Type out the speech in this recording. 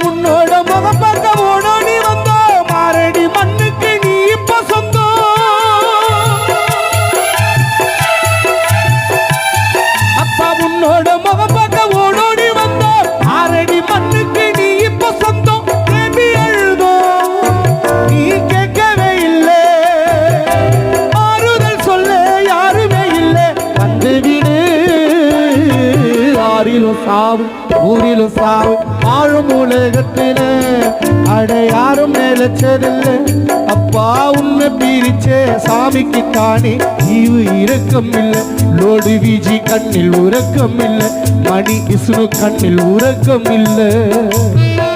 உன்னோட முகப்பக்க ஓடோடி வந்தோம் மாரடி மண்ணுக்கு நீ இப்ப சொந்தம் அப்பா உன்னோட முகப்பக்க ஓடோடி வந்தோம் மாரடி மண்ணுக்கு நீ இப்ப சொந்தம் தேடி எழுதோம் நீ கேட்கவே இல்லை ஆறுதல் சொல்ல யாருமே இல்லை வந்து விடு ஆறிலும் சாவு ஊரிலும் சாவு ஆழும் உலகத்தில அட யாரும் நிலைச்சதில்லை அப்பா உன்னை பிரிச்சே சாமிக்கு தானே ஈவு இரக்கம் இல்லை லோடு வீஜி கண்ணில் உறக்கம் இல்லை மணி விஷ்ணு கண்ணில் உறக்கம் இல்லை